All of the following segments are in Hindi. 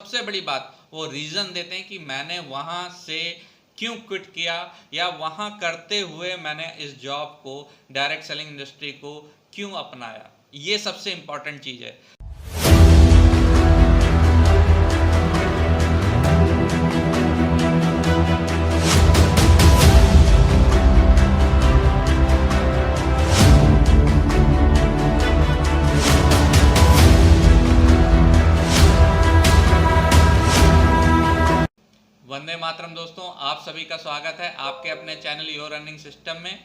सबसे बड़ी बात वो रीज़न देते हैं कि मैंने वहाँ से क्यों क्विट किया या वहाँ करते हुए मैंने इस जॉब को, डायरेक्ट सेलिंग इंडस्ट्री को क्यों अपनाया। ये सबसे इम्पॉर्टेंट चीज़ है। वंदे मातरम दोस्तों, आप सभी का स्वागत है आपके अपने चैनल योर अर्निंग सिस्टम में।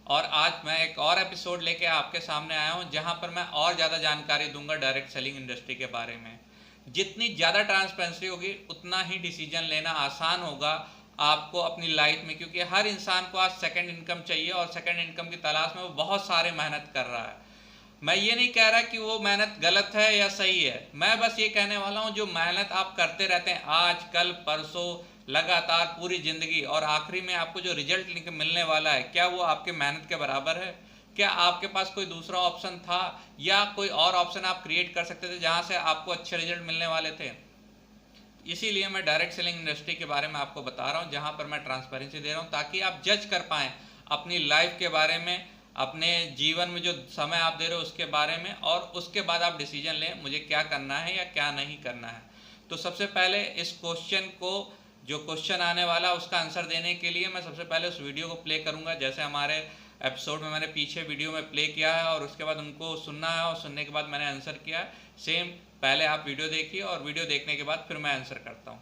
और आज मैं एक और एपिसोड लेके आपके सामने आया हूं जहां पर मैं और ज़्यादा जानकारी दूंगा डायरेक्ट सेलिंग इंडस्ट्री के बारे में। जितनी ज़्यादा ट्रांसपेरेंसी होगी उतना ही डिसीजन लेना आसान होगा आपको अपनी लाइफ में, क्योंकि हर इंसान को आज सेकेंड इनकम चाहिए और सेकेंड इनकम की तलाश में वो बहुत सारे मेहनत कर रहा है। मैं ये नहीं कह रहा कि वो मेहनत गलत है या सही है, मैं बस ये कहने वाला हूँ जो मेहनत आप करते रहते हैं आज कल परसों लगातार पूरी ज़िंदगी, और आखिरी में आपको जो रिजल्ट मिलने वाला है क्या वो आपके मेहनत के बराबर है? क्या आपके पास कोई दूसरा ऑप्शन था या कोई और ऑप्शन आप क्रिएट कर सकते थे जहाँ से आपको अच्छे रिजल्ट मिलने वाले थे? इसीलिए मैं डायरेक्ट सेलिंग इंडस्ट्री के बारे में आपको बता रहा हूँ, जहाँ पर मैं ट्रांसपेरेंसी दे रहा हूँ ताकि आप जज कर पाएँ अपनी लाइफ के बारे में, अपने जीवन में जो समय आप दे रहे हो उसके बारे में, और उसके बाद आप डिसीजन लें मुझे क्या करना है या क्या नहीं करना है। तो सबसे पहले इस क्वेश्चन को, जो क्वेश्चन आने वाला उसका आंसर देने के लिए मैं सबसे पहले उस वीडियो को प्ले करूँगा जैसे हमारे एपिसोड में मैंने पीछे वीडियो में प्ले किया है, और उसके बाद उनको सुनना है और सुनने के बाद मैंने आंसर किया है। सेम पहले आप वीडियो देखिए और वीडियो देखने के बाद फिर मैं आंसर करता हूँ।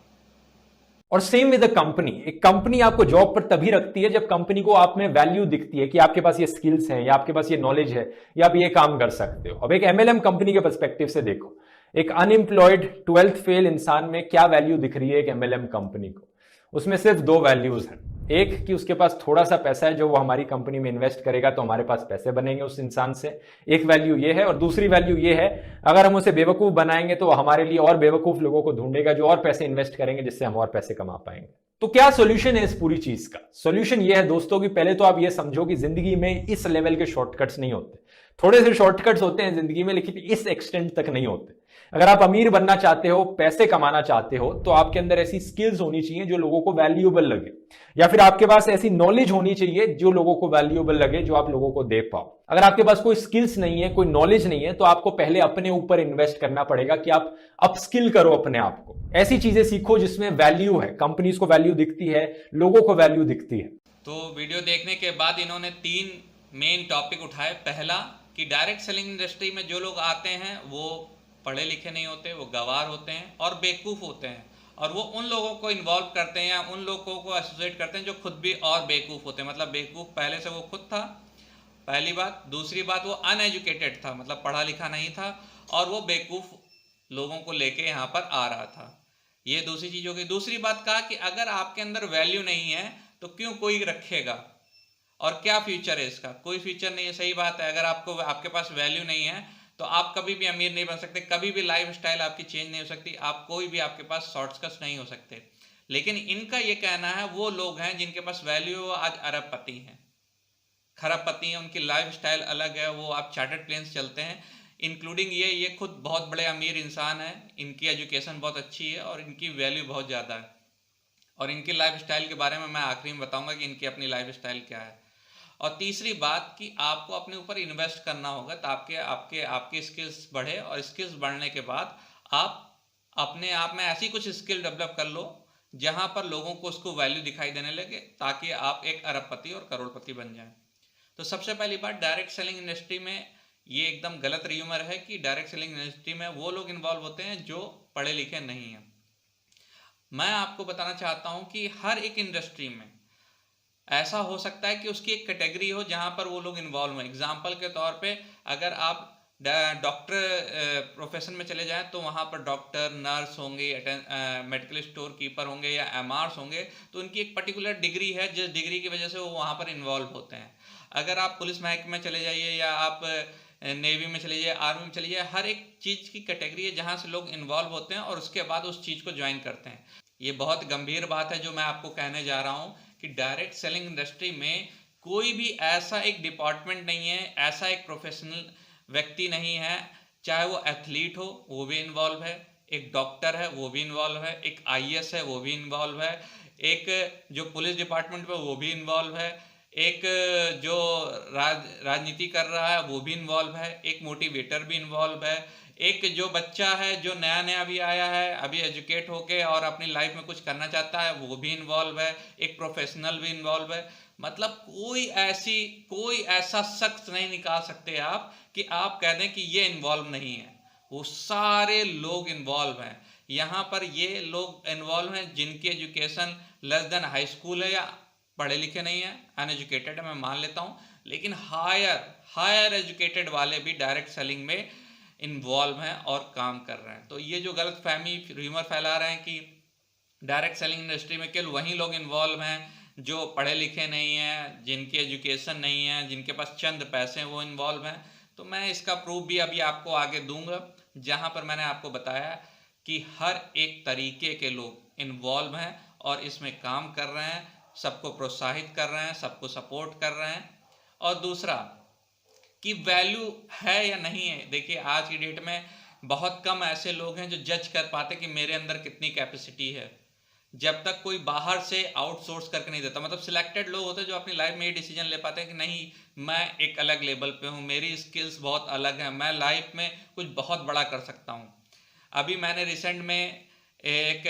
और सेम विद अ कंपनी। एक कंपनी आपको जॉब पर तभी रखती है जब कंपनी को आप में वैल्यू दिखती है कि आपके पास ये स्किल्स हैं या आपके पास ये नॉलेज है या आप ये काम कर सकते हो। अब एक एमएलएम कंपनी के पर्सपेक्टिव से देखो, एक अनएम्प्लॉयड 12th फेल इंसान में क्या वैल्यू दिख रही है एक एमएलएम कंपनी को? उसमें सिर्फ दो वैल्यूज हैं। एक कि उसके पास थोड़ा सा पैसा है जो वो हमारी कंपनी में इन्वेस्ट करेगा तो हमारे पास पैसे बनेंगे उस इंसान से, एक वैल्यू ये है। और दूसरी वैल्यू ये है, अगर हम उसे बेवकूफ बनाएंगे तो वो हमारे लिए और बेवकूफ लोगों को ढूंढेगा जो और पैसे इन्वेस्ट करेंगे जिससे हम और पैसे कमा पाएंगे। तो क्या सॉल्यूशन है इस पूरी चीज का? सॉल्यूशन ये है दोस्तों कि पहले तो आप ये समझो कि जिंदगी में इस लेवल के शॉर्टकट्स नहीं होते। थोड़े से शॉर्टकट्स होते हैं जिंदगी में, लेकिन इस एक्सटेंट तक नहीं होते। अगर आप अमीर बनना चाहते हो, पैसे कमाना चाहते हो, तो आपके अंदर ऐसी स्किल्स होनी चाहिए जो लोगों को वैल्यूएबल लगे, या फिर आपके पास ऐसी नॉलेज होनी चाहिए जो लोगों को वैल्यूएबल लगे, जो आप लोगों को दे पाओ। अगर आपके पास कोई स्किल्स नहीं है, कोई नॉलेज नहीं है, तो आपको पहले अपने ऊपर इन्वेस्ट करना पड़ेगा कि आप अपस्किल करो अपने आप को। ऐसी चीजें सीखो जिसमें वैल्यू है, कंपनीज को वैल्यू दिखती है, लोगों को वैल्यू दिखती है। तो वीडियो देखने के बाद इन्होंने 3 मेन टॉपिक उठाए। पहला कि डायरेक्ट सेलिंग इंडस्ट्री में जो लोग आते हैं वो पढ़े लिखे नहीं होते, वो गंवार होते हैं और बेवकूफ़ होते हैं, और वो उन लोगों को इन्वॉल्व करते हैं या उन लोगों को एसोसिएट करते हैं जो खुद भी और बेवकूफ़ होते हैं। मतलब बेवकूफ़ पहले से वो खुद था, पहली बात। दूसरी बात, वो अनएजुकेटेड था, मतलब पढ़ा लिखा नहीं था, और वो बेवकूफ़ लोगों को लेके यहाँ पर आ रहा था। ये दूसरी चीज़ हो गई। दूसरी बात कहा कि अगर आपके अंदर वैल्यू नहीं है तो क्यों कोई रखेगा, और क्या फ्यूचर है इसका? कोई फ्यूचर नहीं है। सही बात है, अगर आपको आपके पास वैल्यू नहीं है तो आप कभी भी अमीर नहीं बन सकते, कभी भी लाइफ स्टाइल आपकी चेंज नहीं हो सकती, आप कोई भी आपके पास शॉर्टकट्स नहीं हो सकते। लेकिन इनका ये कहना है वो लोग हैं जिनके पास वैल्यू, वो आज अरबपति हैं, खरबपति हैं, उनकी लाइफ स्टाइल अलग है, वो आप चार्टर्ड प्लेन्स चलते हैं, इंक्लूडिंग ये खुद बहुत बड़े अमीर इंसान हैं, इनकी एजुकेशन बहुत अच्छी है और इनकी वैल्यू बहुत ज़्यादा है। और इनकी लाइफ स्टाइल के बारे में मैं आखिरी में बताऊंगा कि इनकी अपनी लाइफ स्टाइल क्या है। और तीसरी बात कि आपको अपने ऊपर इन्वेस्ट करना होगा ताकि आपके आपकी स्किल्स बढ़े, और स्किल्स बढ़ने के बाद आप अपने आप में ऐसी कुछ स्किल डेवलप कर लो जहां पर लोगों को उसको वैल्यू दिखाई देने लगे, ताकि आप एक अरबपति और करोड़पति बन जाएं। तो सबसे पहली बात, डायरेक्ट सेलिंग इंडस्ट्री में ये एकदम गलत र्यूमर है कि डायरेक्ट सेलिंग इंडस्ट्री में वो लोग इन्वॉल्व होते हैं जो पढ़े लिखे नहीं हैं। मैं आपको बताना चाहता हूं कि हर एक इंडस्ट्री में ऐसा हो सकता है कि उसकी एक कैटेगरी हो जहां पर वो लोग इन्वॉल्व हों। एग्जाम्पल के तौर पे अगर आप डॉक्टर प्रोफेशन में चले जाएं तो वहां पर डॉक्टर, नर्स होंगे, मेडिकल स्टोर कीपर होंगे या एमआरस होंगे, तो उनकी एक पर्टिकुलर डिग्री है जिस डिग्री की वजह से वो वहां पर इन्वॉल्व होते हैं। अगर आप पुलिस महकमे में चले जाइए या आप नेवी में चले जाइए, आर्मी में चले जाइए, हर एक चीज़ की कैटेगरी है जहाँ से लोग इन्वॉल्व होते हैं और उसके बाद उस चीज़ को ज्वाइन करते हैं। ये बहुत गंभीर बात है जो मैं आपको कहने जा रहा हूँ कि डायरेक्ट सेलिंग इंडस्ट्री में कोई भी ऐसा एक डिपार्टमेंट नहीं है, ऐसा एक प्रोफेशनल व्यक्ति नहीं है, चाहे वो एथलीट हो वो भी इन्वॉल्व है, एक डॉक्टर है वो भी इन्वॉल्व है, एक आईएएस है वो भी इन्वॉल्व है, एक जो पुलिस डिपार्टमेंट में वो भी इन्वॉल्व है, एक जो राजनीति कर रहा है वो भी इन्वॉल्व है, एक मोटिवेटर भी इन्वॉल्व है, एक जो बच्चा है जो नया नया भी आया है, अभी एजुकेट होके और अपनी लाइफ में कुछ करना चाहता है वो भी इन्वॉल्व है, एक प्रोफेशनल भी इन्वॉल्व है। मतलब कोई ऐसा शख्स नहीं निकाल सकते आप कि आप कह दें कि ये इन्वॉल्व नहीं है। वो सारे लोग इन्वॉल्व हैं। यहाँ पर ये लोग इन्वॉल्व हैं जिनकी education less than high school है या पढ़े लिखे नहीं है, अनएजुकेटेड है, मैं मान लेता हूँ, लेकिन हायर एजुकेटेड वाले भी डायरेक्ट सेलिंग में इन्वॉल्व हैं और काम कर रहे हैं। तो ये जो गलत फहमी र्यूमर फैला रहे हैं कि डायरेक्ट सेलिंग इंडस्ट्री में केवल वही लोग इन्वॉल्व हैं जो पढ़े लिखे नहीं हैं, जिनकी एजुकेशन नहीं है, जिनके पास चंद पैसे हैं, वो इन्वॉल्व हैं, तो मैं इसका प्रूफ भी अभी आपको आगे दूंगा, जहां पर मैंने आपको बताया कि हर एक तरीके के लोग इन्वॉल्व हैं और इसमें काम कर रहे हैं, सबको प्रोत्साहित कर रहे हैं, सबको सपोर्ट कर रहे हैं। और दूसरा कि वैल्यू है या नहीं है, देखिए आज की डेट में बहुत कम ऐसे लोग हैं जो जज कर पाते कि मेरे अंदर कितनी कैपेसिटी है। जब तक कोई बाहर से आउटसोर्स करके नहीं देता, मतलब सिलेक्टेड लोग होते हैं जो अपनी लाइफ में ये डिसीजन ले पाते हैं कि नहीं, मैं एक अलग लेवल पे हूँ, मेरी स्किल्स बहुत अलग हैं, मैं लाइफ में कुछ बहुत बड़ा कर सकता हूँ। अभी मैंने रिसेंट में एक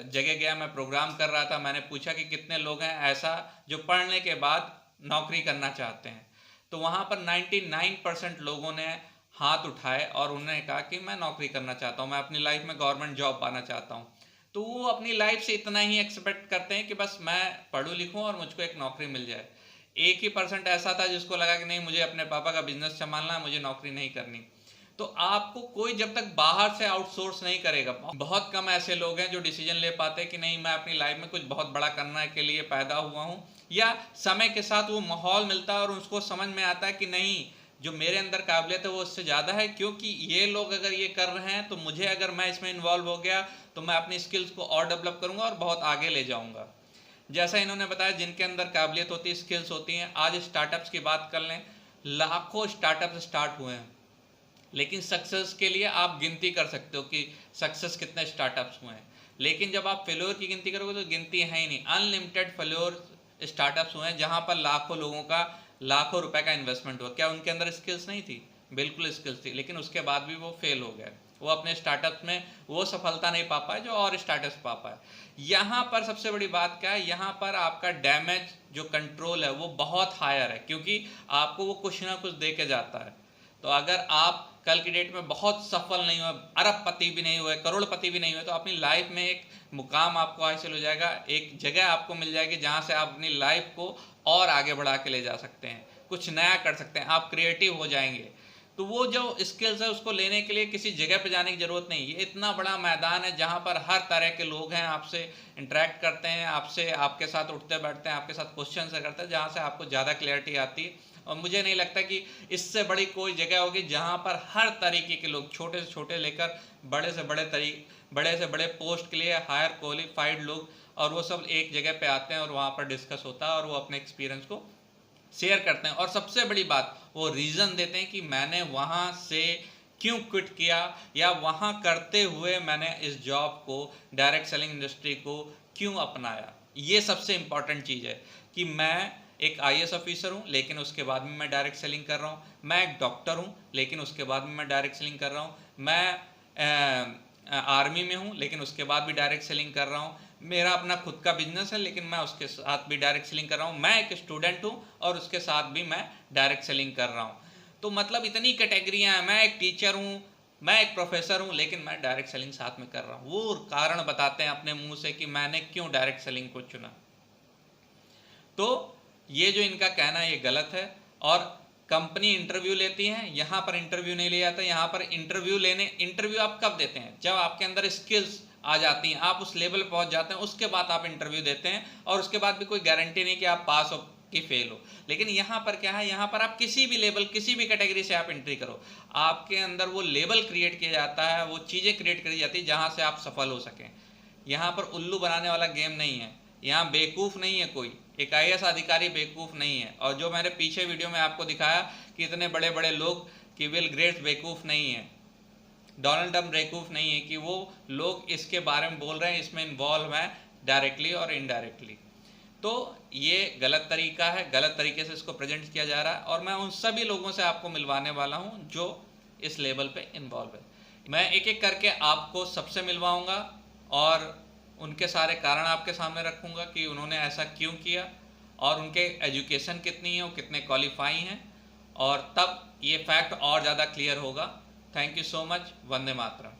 जगह गया, मैं प्रोग्राम कर रहा था, मैंने पूछा कि कितने लोग हैं ऐसा जो पढ़ने के बाद नौकरी करना चाहते हैं, तो वहाँ पर 99% लोगों ने हाथ उठाए और उन्होंने कहा कि मैं नौकरी करना चाहता हूँ, मैं अपनी लाइफ में गवर्नमेंट जॉब पाना चाहता हूँ। तो वो अपनी लाइफ से इतना ही एक्सपेक्ट करते हैं कि बस मैं पढ़ूँ लिखूँ और मुझको एक नौकरी मिल जाए। 1% ऐसा था जिसको लगा कि नहीं, मुझे अपने पापा का बिजनेस संभालना है, मुझे नौकरी नहीं करनी। तो आपको कोई जब तक बाहर से आउटसोर्स नहीं करेगा, बहुत कम ऐसे लोग हैं जो डिसीजन ले पाते हैं कि नहीं, मैं अपनी लाइफ में कुछ बहुत बड़ा करने के लिए पैदा हुआ हूँ, या समय के साथ वो माहौल मिलता है और उसको समझ में आता है कि नहीं, जो मेरे अंदर काबिलियत है वो उससे ज़्यादा है, क्योंकि ये लोग अगर ये कर रहे हैं तो मुझे, अगर मैं इसमें इन्वॉल्व हो गया तो मैं अपनी स्किल्स को और डेवलप करूँगा और बहुत आगे ले जाऊँगा। जैसा इन्होंने बताया, जिनके अंदर काबिलियत होती है, स्किल्स होती हैं। आज स्टार्टअप्स की बात कर लें, लाखों स्टार्टअप्स स्टार्ट हुए हैं, लेकिन सक्सेस के लिए आप गिनती कर सकते हो कि सक्सेस कितने स्टार्टअप्स हुए हैं, लेकिन जब आप फेल्योर की गिनती करोगे तो गिनती है ही नहीं। अनलिमिटेड फेल्योर स्टार्टअप्स हुए हैं जहां पर लाखों लोगों का लाखों रुपए का इन्वेस्टमेंट हुआ। क्या उनके अंदर स्किल्स नहीं थी? बिल्कुल स्किल्स थी, लेकिन उसके बाद भी वो फेल हो गए। वो अपने स्टार्टअप में वो सफलता नहीं पा पाए जो और स्टार्टअप्स पा पाए। यहाँ पर सबसे बड़ी बात क्या है, यहाँ पर आपका डैमेज जो कंट्रोल है वो बहुत हायर है, क्योंकि आपको वो कुछ ना कुछ दे के जाता है। तो अगर आप कल की डेट में बहुत सफल नहीं हुए, अरबपति भी नहीं हुए, करोड़पति भी नहीं हुए, तो अपनी लाइफ में एक मुकाम आपको हासिल हो जाएगा, एक जगह आपको मिल जाएगी जहां से आप अपनी लाइफ को और आगे बढ़ा के ले जा सकते हैं, कुछ नया कर सकते हैं, आप क्रिएटिव हो जाएंगे। तो वो जो स्किल्स है उसको लेने के लिए किसी जगह पे जाने की जरूरत नहीं। ये इतना बड़ा मैदान है जहां पर हर तरह के लोग हैं, आपसे इंटरेक्ट करते हैं, आपसे आपके साथ उठते बैठते हैं, आपके साथ क्वेश्चन करते हैं, जहां से आपको ज़्यादा क्लैरिटी आती है। और मुझे नहीं लगता कि इससे बड़ी कोई जगह होगी जहां पर हर तरीके के लोग, छोटे से छोटे लेकर बड़े से बड़े पोस्ट के लिए हायर क्वालिफाइड लोग, और वो सब एक जगह पे आते हैं और वहाँ पर डिस्कस होता है और वो अपने एक्सपीरियंस को शेयर करते हैं। और सबसे बड़ी बात, वो रीज़न देते हैं कि मैंने वहाँ से क्यों क्विट किया, या वहाँ करते हुए मैंने इस जॉब को, डायरेक्ट सेलिंग इंडस्ट्री को क्यों अपनाया। ये सबसे इम्पॉर्टेंट चीज़ है कि मैं एक आईएएस ऑफिसर हूँ लेकिन उसके बाद में मैं डायरेक्ट सेलिंग कर रहा हूँ, मैं एक डॉक्टर हूँ लेकिन उसके बाद में मैं डायरेक्ट सेलिंग कर रहा हूँ, मैं आर्मी में हूँ लेकिन उसके बाद भी डायरेक्ट सेलिंग कर रहा हूँ, मेरा अपना खुद का बिजनेस है लेकिन मैं उसके साथ भी डायरेक्ट सेलिंग कर रहा हूँ, मैं एक स्टूडेंट हूँ और उसके साथ भी मैं डायरेक्ट सेलिंग कर रहा हूँ। तो मतलब इतनी कैटेगरियाँ हैं, मैं एक टीचर हूँ, मैं एक प्रोफेसर हूँ, लेकिन मैं डायरेक्ट सेलिंग साथ में कर रहा हूँ। वो कारण बताते हैं अपने मुंह से कि मैंने क्यों डायरेक्ट सेलिंग को चुना। तो ये जो इनका कहना है ये गलत है। और कंपनी इंटरव्यू लेती है, यहाँ पर इंटरव्यू नहीं लिया जाता। यहाँ पर इंटरव्यू आप कब देते हैं? जब आपके अंदर स्किल्स आ जाती हैं, आप उस लेवल पर पहुँच जाते हैं, उसके बाद आप इंटरव्यू देते हैं, और उसके बाद भी कोई गारंटी नहीं कि आप पास हो कि फेल हो। लेकिन यहाँ पर क्या है, यहाँ पर आप किसी भी लेवल, किसी भी कैटेगरी से आप एंट्री करो, आपके अंदर वो लेवल क्रिएट किया जाता है, वो चीज़ें क्रिएट करी जाती है जहाँ से आप सफल हो सकें। यहाँ पर उल्लू बनाने वाला गेम नहीं है, यहाँ बेवकूफ़ नहीं है कोई, एक आईएएस अधिकारी बेवकूफ़ नहीं है। और जो मैंने पीछे वीडियो में आपको दिखाया कि इतने बड़े बड़े लोग कि बिल गेट्स बेवकूफ़ नहीं है, डोनाल्ड ट्रम्प बेवकूफ़ नहीं है कि वो लोग इसके बारे में बोल रहे हैं, इसमें इन्वॉल्व हैं डायरेक्टली और इनडायरेक्टली। तो ये गलत तरीका है, गलत तरीके से इसको प्रेजेंट किया जा रहा है, और मैं उन सभी लोगों से आपको मिलवाने वाला हूँ जो इस लेवल पे इन्वॉल्व है। मैं एक एक करके आपको सबसे मिलवाऊंगा और उनके सारे कारण आपके सामने रखूंगा कि उन्होंने ऐसा क्यों किया, और उनके एजुकेशन कितनी है, वो कितने क्वालिफाई हैं, और तब ये फैक्ट और ज़्यादा क्लियर होगा। Thank you so much. Vande Mataram.